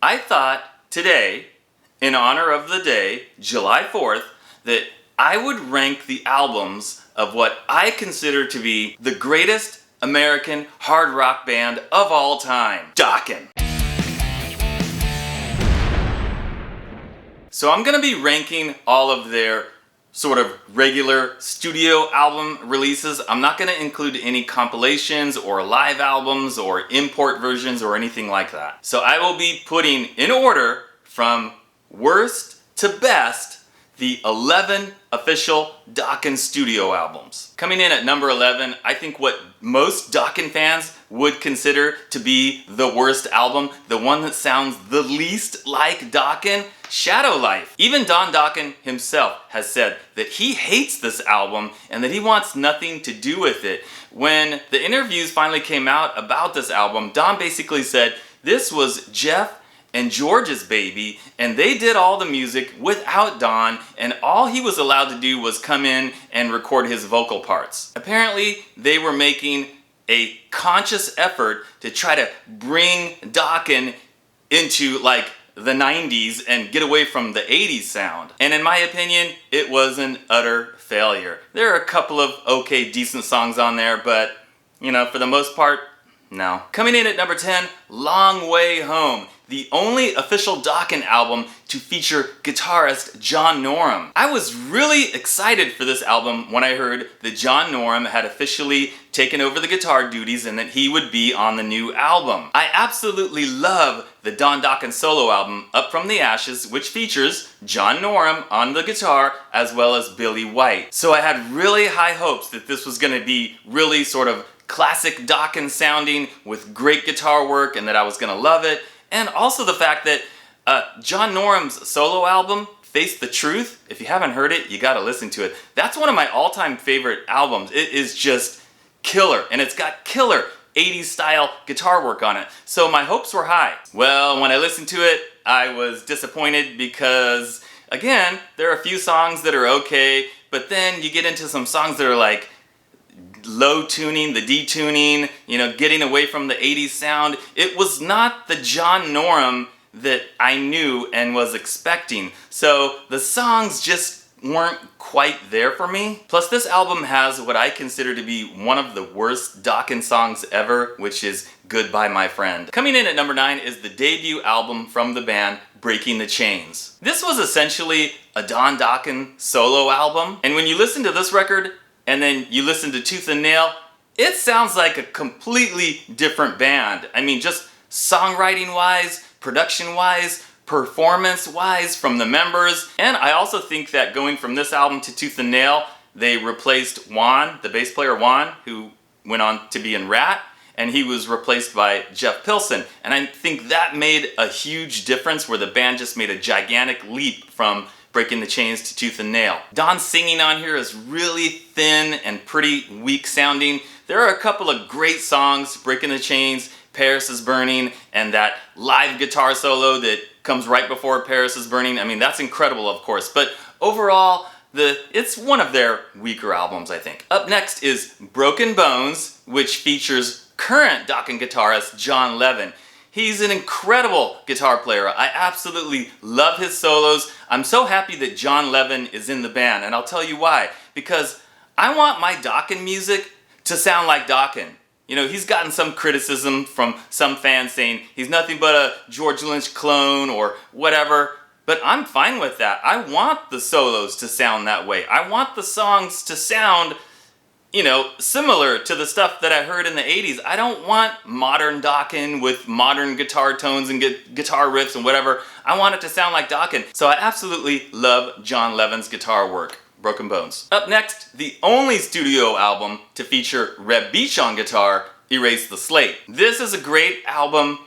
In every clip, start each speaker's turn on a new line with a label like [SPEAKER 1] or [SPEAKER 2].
[SPEAKER 1] I thought today, in honor of the day, July 4th, that I would rank the albums of what I consider to be the greatest American hard rock band of all time, Dokken. So I'm gonna be ranking all of their sort of regular studio album releases. I'm not gonna include any compilations or live albums or import versions or anything like that. So I will be putting in order from worst to best the 11 official Dokken studio albums. Coming in at number 11, I think what most Dokken fans would consider to be the worst album, the one that sounds the least like Dokken, Shadow Life. Even Don Dokken himself has said that he hates this album and that he wants nothing to do with it. When the interviews finally came out about this album, Don basically said this was Jeff and George's baby, and they did all the music without Don, and all he was allowed to do was come in and record his vocal parts. Apparently, they were making a conscious effort to try to bring Dokken into like the 90s and get away from the 80s sound. And in my opinion, it was an utter failure. There are a couple of okay, decent songs on there, but you know, for the most part, no. Coming in at number 10, Long Way Home, the only official Dokken album to feature guitarist John Norum. I was really excited for this album when I heard that John Norum had officially taken over the guitar duties and that he would be on the new album. I absolutely love the Don Dokken solo album, Up From the Ashes, which features John Norum on the guitar as well as Billy White. So I had really high hopes that this was going to be really sort of classic Dokken sounding with great guitar work and that I was going to love it. And also the fact that John Norum's solo album, Face the Truth, if you haven't heard it, you gotta listen to it. That's one of my all-time favorite albums. It is just killer, and it's got killer 80s style guitar work on it. So my hopes were high. Well, when I listened to it, I was disappointed because, again, there are a few songs that are okay, but then you get into some songs that are like low tuning, the detuning, you know, getting away from the 80s sound. It was not the John Norum that I knew and was expecting. So the songs just weren't quite there for me. Plus this album has what I consider to be one of the worst Dokken songs ever, which is Goodbye My Friend. Coming in at number 9 is the debut album from the band, Breaking the Chains. This was essentially a Don Dokken solo album, and when you listen to this record, and then you listen to Tooth and Nail, it sounds like a completely different band. I mean, just songwriting-wise, production-wise, performance-wise from the members. And I also think that going from this album to Tooth and Nail, they replaced Juan, the bass player Juan, who went on to be in Rat, and he was replaced by Jeff Pilson. And I think that made a huge difference where the band just made a gigantic leap from Breaking the Chains to Tooth and Nail. Don's singing on here is really thin and pretty weak sounding. There are a couple of great songs, Breaking the Chains, Paris is Burning, and that live guitar solo that comes right before Paris is Burning. I mean, that's incredible, of course, but overall, it's one of their weaker albums, I think. Up next is Broken Bones, which features current Dokken guitarist John Levin. He's an incredible guitar player. I absolutely love his solos. I'm so happy that John Levin is in the band, and I'll tell you why. Because I want my Dokken music to sound like Dokken. You know, he's gotten some criticism from some fans saying he's nothing but a George Lynch clone or whatever, but I'm fine with that. I want the solos to sound that way. I want the songs to sound, you know, similar to the stuff that I heard in the 80s. I don't want modern Dokken with modern guitar tones and guitar riffs and whatever. I want it to sound like Dokken. So I absolutely love John Levin's guitar work. Broken Bones. Up next, the only studio album to feature Reb Beach on guitar, Erase the Slate. This is a great album,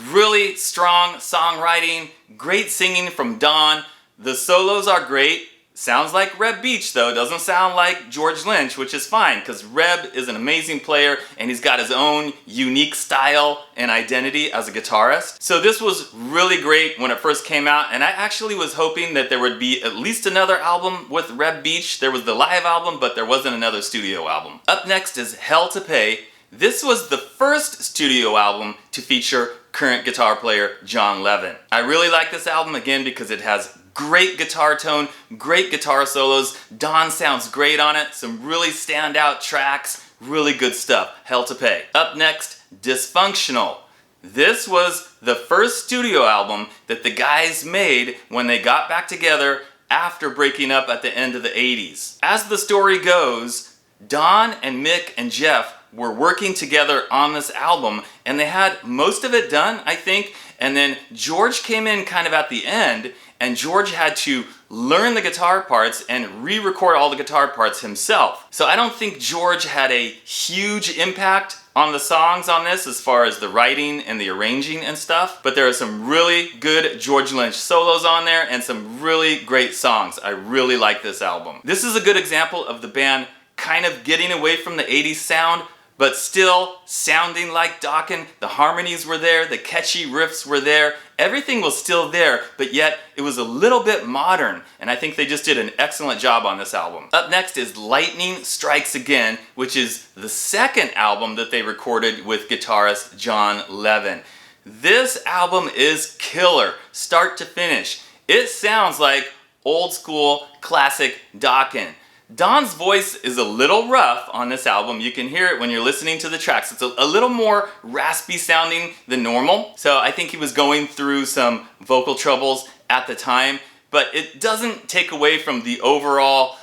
[SPEAKER 1] really strong songwriting, great singing from Don. The solos are great. Sounds like Reb Beach though, doesn't sound like George Lynch, which is fine because Reb is an amazing player and he's got his own unique style and identity as a guitarist. So this was really great when it first came out, and I actually was hoping that there would be at least another album with Reb Beach. There was the live album, but there wasn't another studio album. Up next is Hell to Pay, this was the first studio album to feature current guitar player John Levin. I really like this album again because it has great guitar tone, great guitar solos. Don sounds great on it, some really standout tracks, really good stuff. Hell to pay. Up next, Dysfunctional. This was the first studio album that the guys made when they got back together after breaking up at the end of the 80s. As the story goes, Don and Mick and Jeff were working together on this album, and they had most of it done, I think, and then George came in kind of at the end, and George had to learn the guitar parts and re-record all the guitar parts himself. So I don't think George had a huge impact on the songs on this as far as the writing and the arranging and stuff, but there are some really good George Lynch solos on there and some really great songs. I really like this album. This is a good example of the band kind of getting away from the 80s sound, but still sounding like Dokken. The harmonies were there, the catchy riffs were there, everything was still there, but yet it was a little bit modern, and I think they just did an excellent job on this album. Up next is Lightning Strikes Again, which is the second album that they recorded with guitarist John Levin. This album is killer, start to finish. It sounds like old school classic Dokken. Don's voice is a little rough on this album. You can hear it when you're listening to the tracks. It's a little more raspy sounding than normal. So I think he was going through some vocal troubles at the time, but it doesn't take away from the overall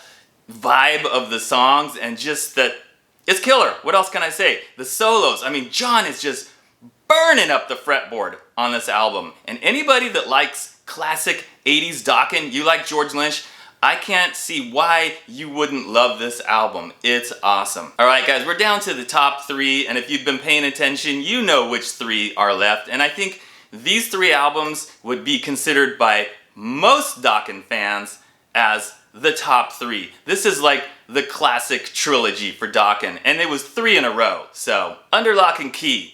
[SPEAKER 1] vibe of the songs and just that it's killer. What else can I say? The solos. I mean, John is just burning up the fretboard on this album. And anybody that likes classic 80s Dokken, you like George Lynch, I can't see why you wouldn't love this album. It's awesome. Alright guys, we're down to the top 3, and if you've been paying attention, you know which 3 are left. And I think these 3 albums would be considered by most Dokken fans as the top 3. This is like the classic trilogy for Dokken, and it was 3 in a row. So, Under Lock and Key.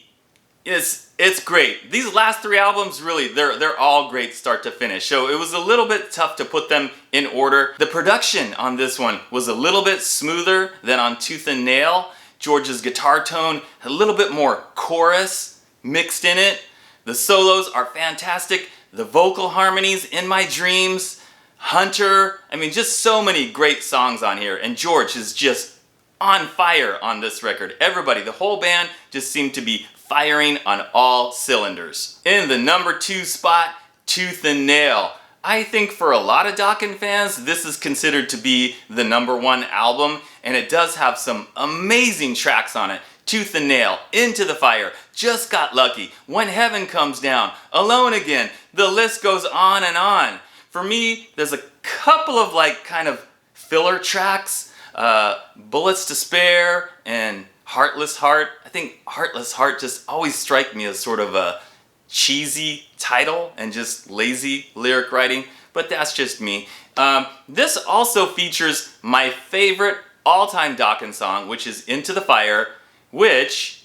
[SPEAKER 1] It's great. These last 3 albums, really, they're all great start to finish. So it was a little bit tough to put them in order. The production on this one was a little bit smoother than on Tooth and Nail. George's guitar tone had a little bit more chorus mixed in it. The solos are fantastic. The vocal harmonies, In My Dreams, Hunter. I mean, just so many great songs on here. And George is just on fire on this record. Everybody, the whole band just seemed to be firing on all cylinders. In the number 2 spot, Tooth and Nail. I think for a lot of Dokken fans, this is considered to be the number 1 album, and it does have some amazing tracks on it. Tooth and Nail, Into the Fire, Just Got Lucky, When Heaven Comes Down, Alone Again, the list goes on and on. For me, there's a couple of like kind of filler tracks, Bullets to Spare and Heartless Heart. I think Heartless Heart just always strike me as sort of a cheesy title and just lazy lyric writing, but that's just me. This also features my favorite all-time Dokken song, which is Into the Fire, which,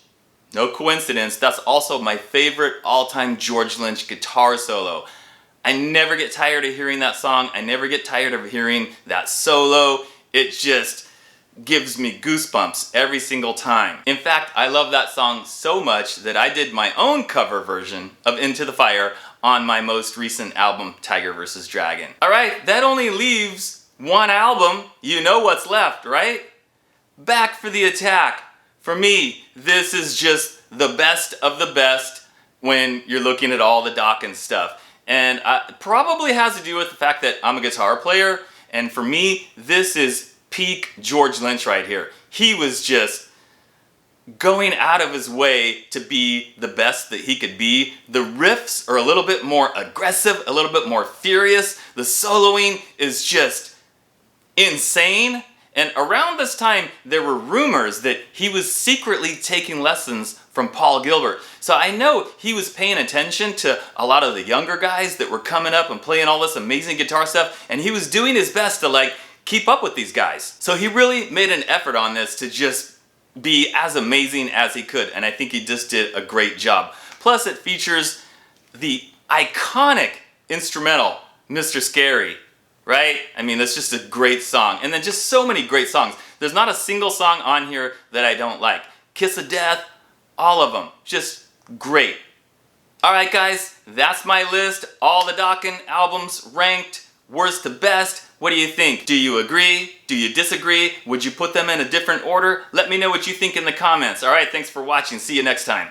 [SPEAKER 1] no coincidence, that's also my favorite all-time George Lynch guitar solo. I never get tired of hearing that song. I never get tired of hearing that solo. It just gives me goosebumps every single time. In fact, I love that song so much that I did my own cover version of Into the Fire on my most recent album, Tiger vs. Dragon. Alright, that only leaves 1 album. You know what's left, right? Back for the Attack. For me, this is just the best of the best when you're looking at all the Dokken stuff. And it probably has to do with the fact that I'm a guitar player, and for me, this is peak George Lynch right here. He was just going out of his way to be the best that he could be. The riffs are a little bit more aggressive, a little bit more furious. The soloing is just insane. And around this time, there were rumors that he was secretly taking lessons from Paul Gilbert. So I know he was paying attention to a lot of the younger guys that were coming up and playing all this amazing guitar stuff, and he was doing his best to like keep up with these guys. So he really made an effort on this to just be as amazing as he could, and I think he just did a great job. Plus it features the iconic instrumental, Mr. Scary, right? I mean, that's just a great song. And then just so many great songs. There's not a single song on here that I don't like. Kiss of Death, all of them. Just great. Alright guys, that's my list. All the Dokken albums ranked worst to best. What do you think? Do you agree? Do you disagree? Would you put them in a different order? Let me know what you think in the comments. Alright, thanks for watching. See you next time.